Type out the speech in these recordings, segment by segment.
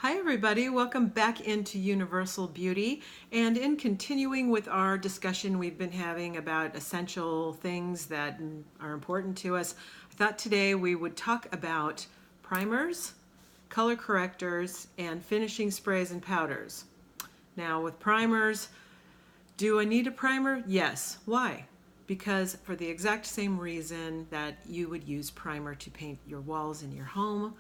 Hi everybody, welcome back into Universal Beauty, and in continuing with our discussion we've been having about essential things that are important to us, I thought today we would talk about primers, color correctors, and finishing sprays and powders. Now with primers, do I need a primer? Yes. Why? Because for the exact same reason that you would use primer to paint your walls in your home,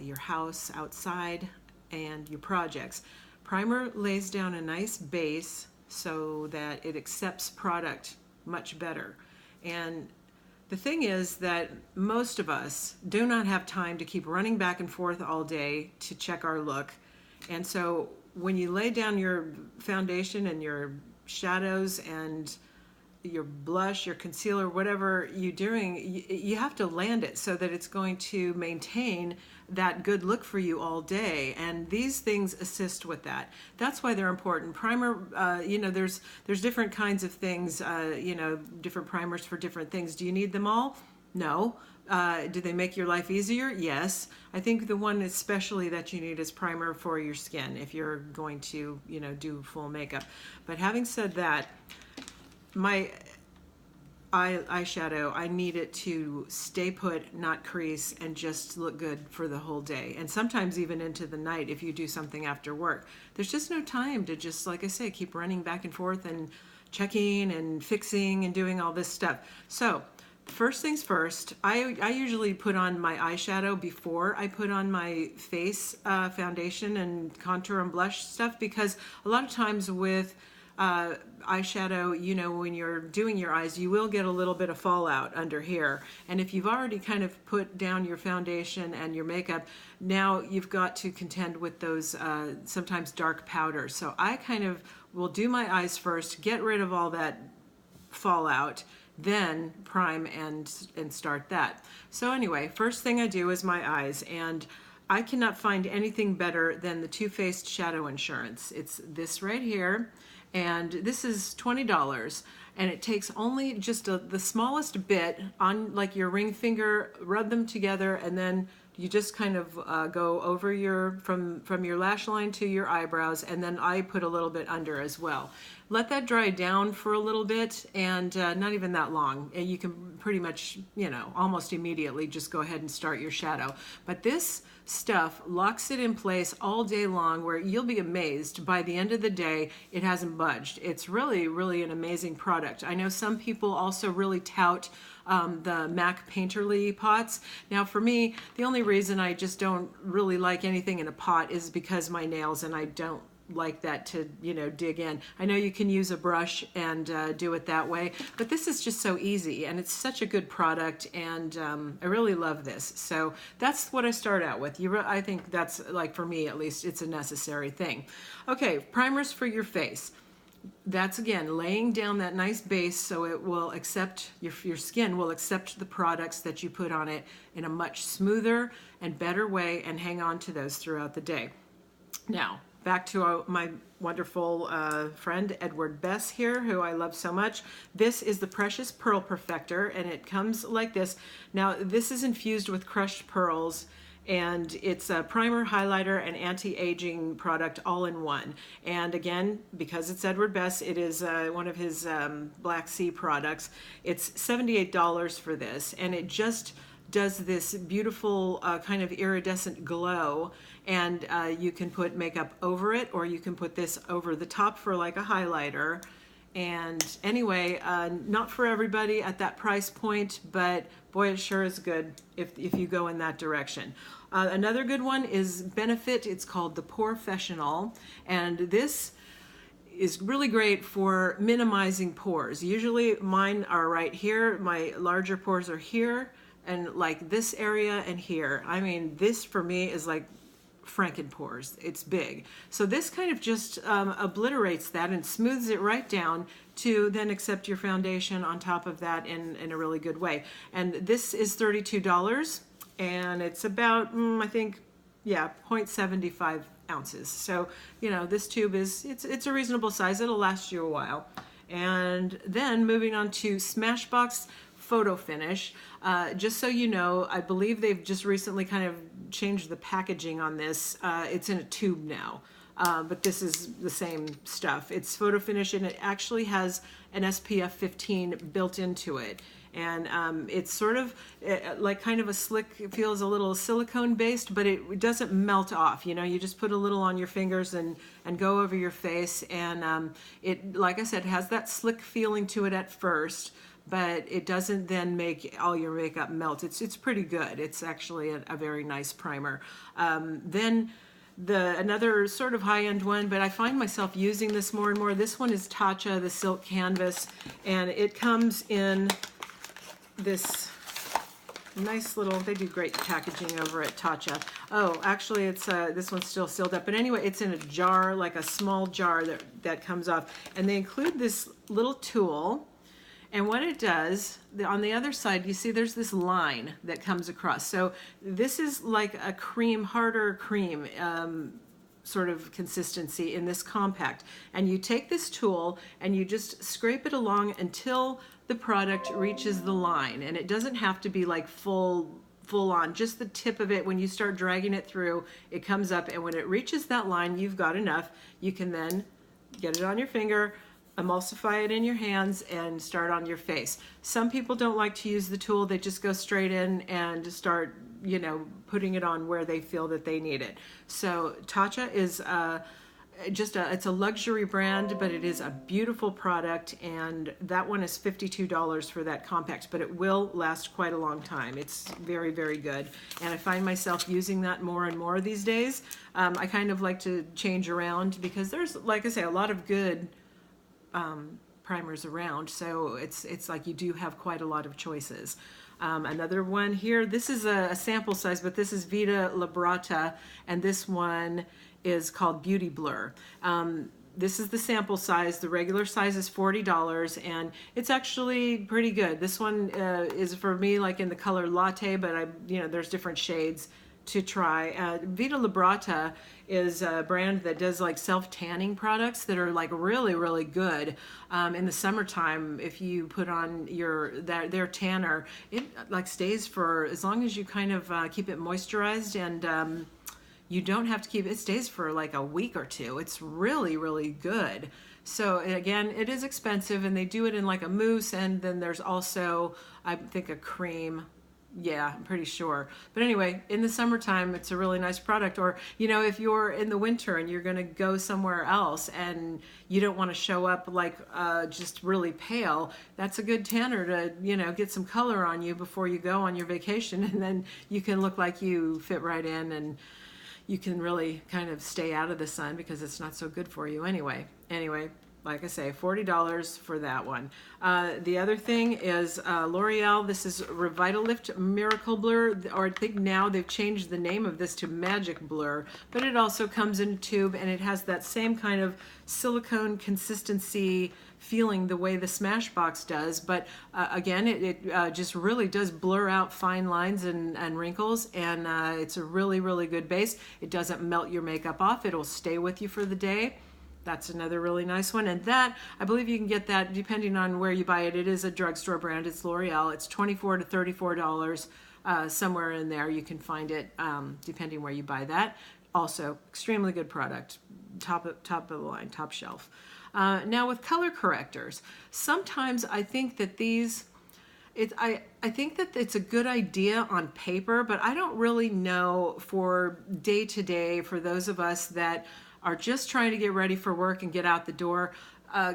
your house, outside, and your projects. Primer lays down a nice base so that it accepts product much better. And the thing is that most of us do not have time to keep running back and forth all day to check our look. And so when you lay down your foundation and your shadows and your blush, your concealer, whatever you're doing, you have to land it so that it's going to maintain that good look for you all day. And these things assist with that. That's why they're important. Primer, there's different kinds of things, different primers for different things. Do you need them all? No. Do they make your life easier? Yes. I think the one especially that you need is primer for your skin if you're going to, do full makeup. But having said that, my eyeshadow, I need it to stay put, not crease, and just look good for the whole day. And sometimes even into the night if you do something after work. There's just no time to just, like I say, keep running back and forth and checking and fixing and doing all this stuff. So first things first, I usually put on my eyeshadow before I put on my face foundation and contour and blush stuff, because a lot of times with eyeshadow, when you're doing your eyes, you will get a little bit of fallout under here. And if you've already kind of put down your foundation and your makeup, now you've got to contend with those sometimes dark powders. So I kind of will do my eyes first, get rid of all that fallout, then prime and start that. So anyway, first thing I do is my eyes, and I cannot find anything better than the Too Faced Shadow Insurance. It's this right here, and this is $20, and it takes only just the smallest bit on like your ring finger, rub them together, and then you just kind of go over from your lash line to your eyebrows, and then I put a little bit under as well. Let that dry down for a little bit, and not even that long. And you can pretty much, almost immediately just go ahead and start your shadow. But this stuff locks it in place all day long, where you'll be amazed by the end of the day it hasn't budged. It's really, really an amazing product. I know some people also really tout the MAC Painterly pots. Now for me, the only reason I just don't really like anything in a pot is because my nails, and I don't like that to dig in. I know you can use a brush and do it that way, but this is just so easy, and it's such a good product, and I really love this. So that's what I start out with. I think that's, like, for me at least, it's a necessary thing. Okay, primers for your face. That's, again, laying down that nice base so it will accept, your skin will accept the products that you put on it in a much smoother and better way, and hang on to those throughout the day. Now, back to my wonderful friend Edward Bess here, who I love so much. This is the Precious Pearl Perfector, and it comes like this. Now, this is infused with crushed pearls, and it's a primer, highlighter, and anti-aging product all in one. And again, because it's Edward Bess, it is one of his Black Sea products. It's $78 for this, and it just does this beautiful kind of iridescent glow, and you can put makeup over it, or you can put this over the top for like a highlighter. And anyway, not for everybody at that price point, but boy, it sure is good if you go in that direction. Another good one is Benefit. It's called the Porefessional, and this is really great for minimizing pores. Usually mine are right here. My larger pores are here, and like this area and here. I mean, this for me is like Frankenpores. It's big. So this kind of just obliterates that and smooths it right down to then accept your foundation on top of that in a really good way. And this is $32, and it's about, I think, 0.75 ounces. So, this tube it's a reasonable size. It'll last you a while. And then moving on to Smashbox Photo Finish. Just so you know, I believe they've just recently kind of changed the packaging on this. It's in a tube now. But this is the same stuff. It's photo finish, and it actually has an SPF 15 built into it. And it's sort of like kind of a slick, it feels a little silicone based, but it doesn't melt off. You know, you just put a little on your fingers and go over your face. And it, like I said, has that slick feeling to it at first, but it doesn't then make all your makeup melt. It's pretty good. It's actually a very nice primer. Then another sort of high-end one, but I find myself using this more and more. This one is Tatcha, the Silk Canvas, and it comes in this nice little, they do great packaging over at Tatcha. Oh, actually it's, this one's still sealed up, but anyway, it's in a jar, like a small jar that comes off, and they include this little tool. And what it does, on the other side, you see there's this line that comes across. So this is like a cream, harder cream sort of consistency in this compact. And you take this tool and you just scrape it along until the product reaches the line. And it doesn't have to be like full on, just the tip of it. When you start dragging it through, it comes up, and when it reaches that line, you've got enough. You can then get it on your finger, emulsify it in your hands, and start on your face. Some people don't like to use the tool. They just go straight in and start, you know, putting it on where they feel that they need it. So Tatcha is it's a luxury brand, but it is a beautiful product, and that one is $52 for that compact, but it will last quite a long time. It's very, very good, and I find myself using that more and more these days. I kind of like to change around because there's, like I say, a lot of good primers around, so it's like you do have quite a lot of choices. Another one here, this is a sample size, but this is Vita Labrata, and this one is called Beauty Blur. This is the sample size. The regular size is $40, and it's actually pretty good. This one is for me like in the color Latte, but there's different shades to try. Vita Labrata is a brand that does like self-tanning products that are like really, really good. In the summertime, if you put on their tanner, it like stays for as long as you kind of keep it moisturized, and you don't have to keep it stays for like a week or two. It's really, really good. So again, it is expensive, and they do it in like a mousse, and then there's also, I think, a cream. Yeah, I'm pretty sure. But anyway, in the summertime, it's a really nice product. Or, if you're in the winter and you're going to go somewhere else and you don't want to show up like just really pale, that's a good tanner to, get some color on you before you go on your vacation. And then you can look like you fit right in, and you can really kind of stay out of the sun because it's not so good for you anyway. Like I say, $40 for that one. The other thing is L'Oreal. This is Revitalift Miracle Blur, or I think now they've changed the name of this to Magic Blur, but it also comes in a tube, and it has that same kind of silicone consistency feeling the way the Smashbox does, but again, it just really does blur out fine lines and wrinkles, and it's a really, really good base. It doesn't melt your makeup off. It'll stay with you for the day. That's another really nice one. And that, I believe you can get that depending on where you buy it. It is a drugstore brand. It's L'Oreal. It's $24 to $34, somewhere in there. You can find it depending where you buy that. Also, extremely good product. Top of the line, top shelf. Now with color correctors, sometimes I think that I think that it's a good idea on paper, but I don't really know for day to day, for those of us that are just trying to get ready for work and get out the door.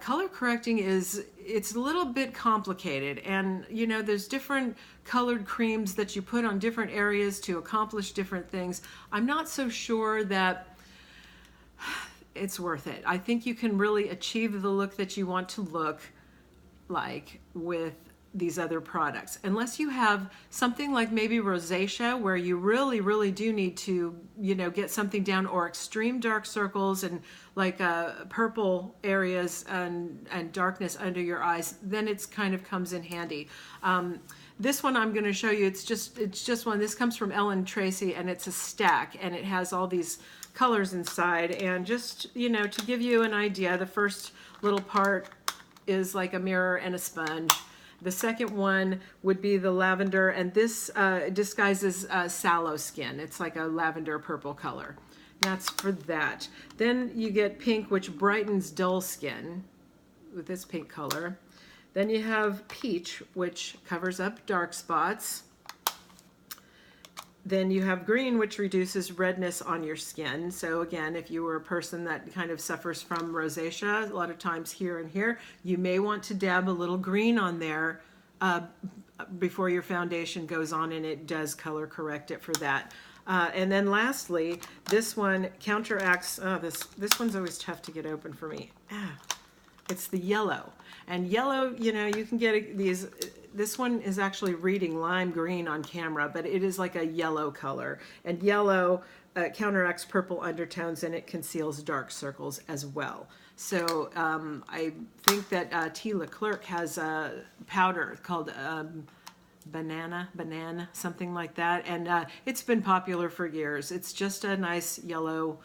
Color correcting it's a little bit complicated, and there's different colored creams that you put on different areas to accomplish different things. I'm not so sure that it's worth it. I think you can really achieve the look that you want to look like with these other products, unless you have something like maybe rosacea, where you really, really do need to get something down, or extreme dark circles and like purple areas and darkness under your eyes. Then it's kind of comes in handy. This one I'm going to show you, it's just one. This comes from Ellen Tracy, and it's a stack, and it has all these colors inside. And just to give you an idea, the first little part is like a mirror and a sponge. The second one would be the lavender, and this disguises sallow skin. It's like a lavender purple color. That's for that. Then you get pink, which brightens dull skin with this pink color. Then you have peach, which covers up dark spots. Then you have green, which reduces redness on your skin. So again, if you were a person that kind of suffers from rosacea, a lot of times here and here, you may want to dab a little green on there before your foundation goes on, and it does color correct it for that. And then lastly, this one counteracts, this one's always tough to get open for me. It's the yellow. And yellow, you know, you can get these, this one is actually reading lime green on camera, but it is like a yellow color. And yellow counteracts purple undertones, and it conceals dark circles as well. So I think that T. Leclerc has a powder called banana, something like that. And it's been popular for years. It's just a nice yellow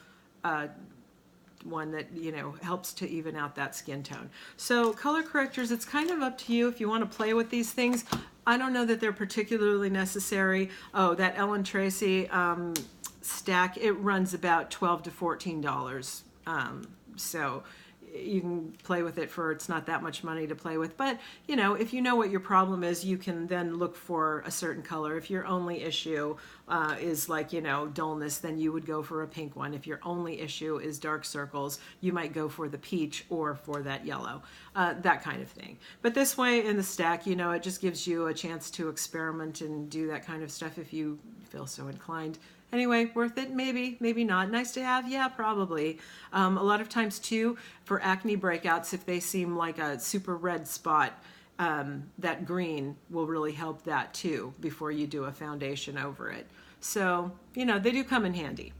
one that, you know, helps to even out that skin tone. So color correctors, it's kind of up to you if you want to play with these things. I don't know that they're particularly necessary. Oh, that Ellen Tracy stack, it runs about $12 to $14. So you can play with it for, it's not that much money to play with. But, you know, if you know what your problem is, you can then look for a certain color. If your only issue is like, you know, dullness, then you would go for a pink one. If your only issue is dark circles, you might go for the peach or for that yellow, that kind of thing. But this way in the stack, you know, it just gives you a chance to experiment and do that kind of stuff if you feel so inclined. Anyway, worth it? Maybe, maybe not. Nice to have? Yeah, probably. A lot of times too, for acne breakouts, if they seem like a super red spot, that green will really help that too before you do a foundation over it. So, you know, they do come in handy.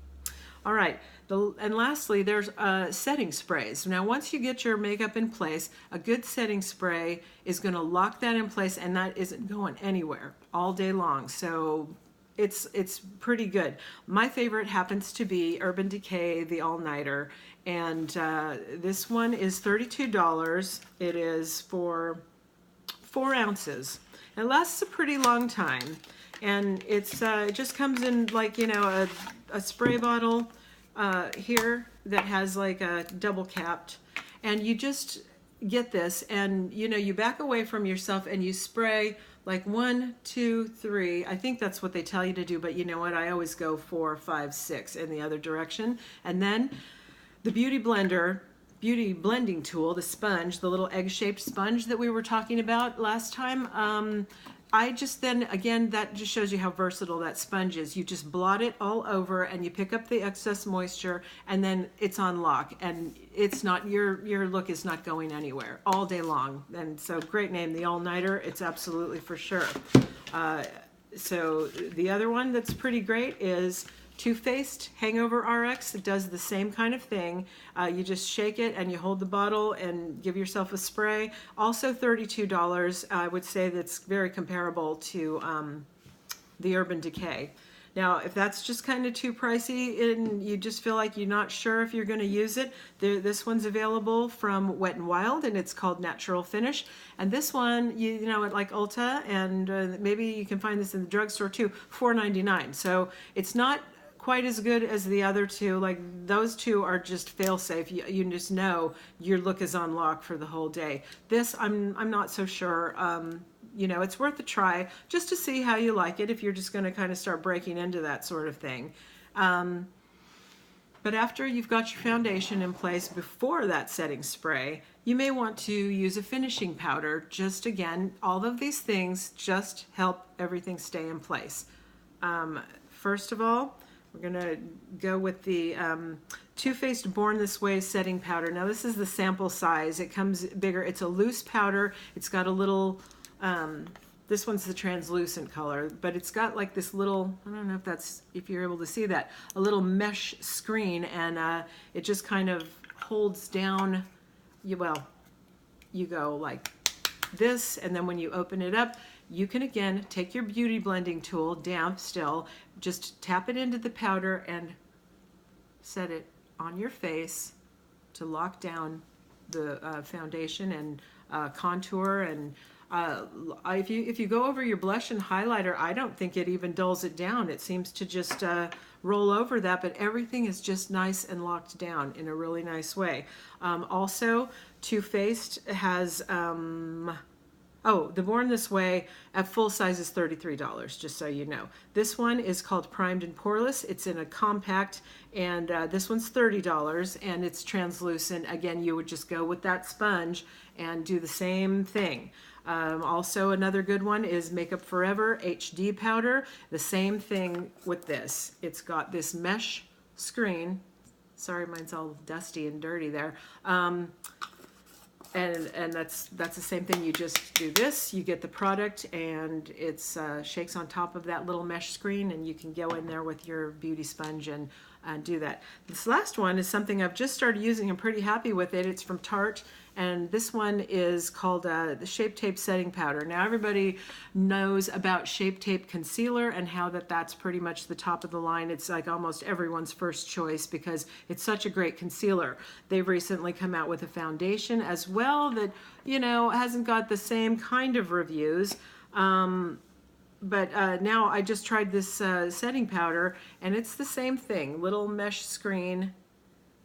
All right, and lastly, there's setting sprays. Now, once you get your makeup in place, a good setting spray is going to lock that in place, and that isn't going anywhere all day long. So it's pretty good. My favorite happens to be Urban Decay, the All-Nighter, and this one is $32. It is for 4 ounces. It lasts a pretty long time, and it's it just comes in like, you know, a spray bottle here that has like a double capped, and you just get this, and you know, you back away from yourself and you spray like 1, 2, 3. I think that's what they tell you to do, but you know what? I always go 4, 5, 6 in the other direction. And then the beauty blending tool, the sponge, the little egg-shaped sponge that we were talking about last time. I just then, again, that just shows you how versatile that sponge is. You just blot it all over and you pick up the excess moisture, and then it's on lock, and it's not, your look is not going anywhere all day long. And so great name, the All-Nighter. It's absolutely for sure. So the other one that's pretty great is Too Faced Hangover RX. It does the same kind of thing. You just shake it and you hold the bottle and give yourself a spray. Also $32. I would say that's very comparable to the Urban Decay. Now, if that's just kind of too pricey and you just feel like you're not sure if you're going to use it, this one's available from Wet n Wild, and it's called Natural Finish. And this one, you know, at like Ulta, and maybe you can find this in the drugstore too, $4.99. So it's not quite as good as the other two. Like, those two are just fail-safe. You just know your look is on lock for the whole day. This, I'm not so sure. You know, it's worth a try just to see how you like it if you're just going to kind of start breaking into that sort of thing. But after you've got your foundation in place before that setting spray, you may want to use a finishing powder. Just again, all of these things just help everything stay in place. First of all, we're going to go with the Too Faced Born This Way setting powder. Now this is the sample size. It comes bigger. It's a loose powder. It's got a little, this one's the translucent color, but it's got like this little, I don't know if you're able to see that, a little mesh screen, and it just kind of holds down, you go like this, and then when you open it up, you can again take your beauty blending tool, damp still, just tap it into the powder and set it on your face to lock down the foundation and contour and If you go over your blush and highlighter, I don't think it even dulls it down. It seems to just roll over that, but everything is just nice and locked down in a really nice way. Also, Too Faced has oh, the Born This Way at full size is $33, just so you know. This one is called Primed and Poreless. It's in a compact, and this one's $30, and it's translucent. Again, you would just go with that sponge and do the same thing. Also, another good one is Makeup Forever HD Powder. The same thing with this. It's got this mesh screen. Sorry, mine's all dusty and dirty there. And that's the same thing. You just do this, you get the product, and it's shakes on top of that little mesh screen, and you can go in there with your beauty sponge and do that. This last one is something I've just started using. I'm pretty happy with it. It's from Tarte, and this one is called the Shape Tape Setting Powder. Now everybody knows about Shape Tape Concealer and how that's pretty much the top of the line. It's like almost everyone's first choice because it's such a great concealer. They've recently come out with a foundation as well that, you know, hasn't got the same kind of reviews. But now I just tried this setting powder, and it's the same thing. Little mesh screen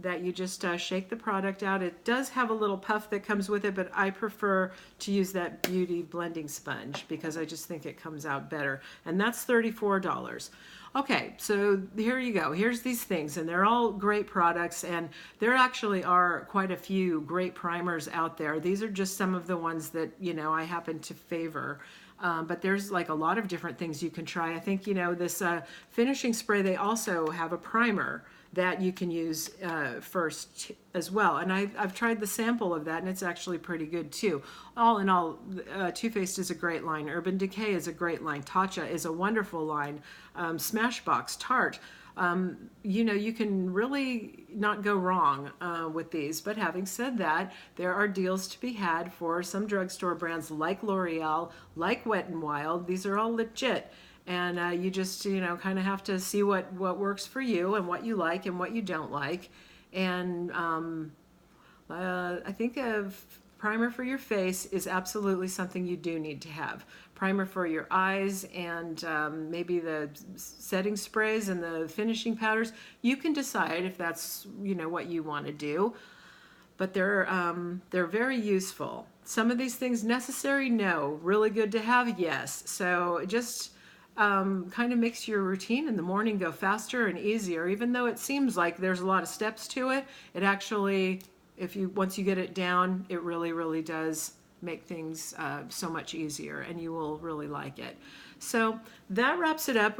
that you just shake the product out. It does have a little puff that comes with it, but I prefer to use that beauty blending sponge because I just think it comes out better. And that's $34. Okay, so here you go. Here's these things, and they're all great products, and there actually are quite a few great primers out there. These are just some of the ones that, you know, I happen to favor. But there's like a lot of different things you can try. I think, you know, this finishing spray, they also have a primer that you can use first as well. And I've tried the sample of that, and it's actually pretty good too. All in all, Too Faced is a great line. Urban Decay is a great line. Tatcha is a wonderful line. Smashbox, Tarte. You know, you can really not go wrong with these. But having said that, there are deals to be had for some drugstore brands like L'Oreal, like Wet n Wild. These are all legit. And you just, you know, kind of have to see what works for you and what you like and what you don't like. And I think a primer for your face is absolutely something you do need to have. Primer for your eyes and maybe the setting sprays and the finishing powders. You can decide if that's, you know, what you want to do. But they're very useful. Some of these things necessary? No. Really good to have? Yes. So just kind of makes your routine in the morning go faster and easier. Even though it seems like there's a lot of steps to it, it actually, once you get it down, it really, really does make things so much easier, and you will really like it. So that wraps it up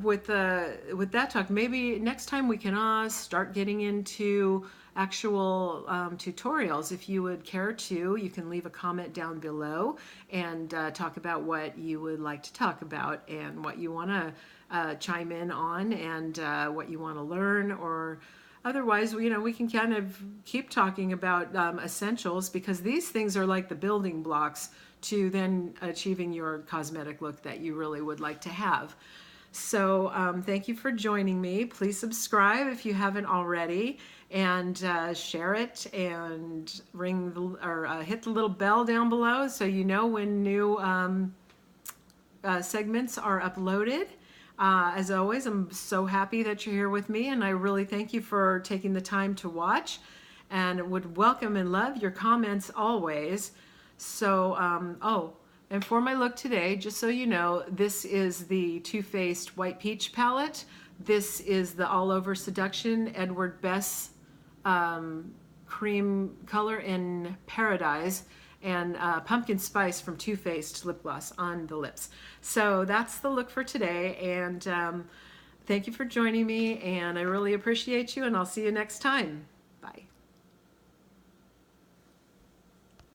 with that talk. Maybe next time we can start getting into actual tutorials. If you would care to, you can leave a comment down below and talk about what you would like to talk about and what you want to chime in on and what you want to learn, or otherwise, you know, we can kind of keep talking about essentials, because these things are like the building blocks to then achieving your cosmetic look that you really would like to have. So thank you for joining me. Please subscribe if you haven't already, and share it, and hit the little bell down below so you know when new segments are uploaded. As always, I'm so happy that you're here with me, and I really thank you for taking the time to watch, and would welcome and love your comments always. So, and for my look today, just so you know, this is the Too Faced White Peach palette. This is the All Over Seduction Edward Bess cream color in Paradise, and Pumpkin Spice from Too Faced lip gloss on the lips. So that's the look for today, and thank you for joining me, and I really appreciate you, and I'll see you next time. Bye.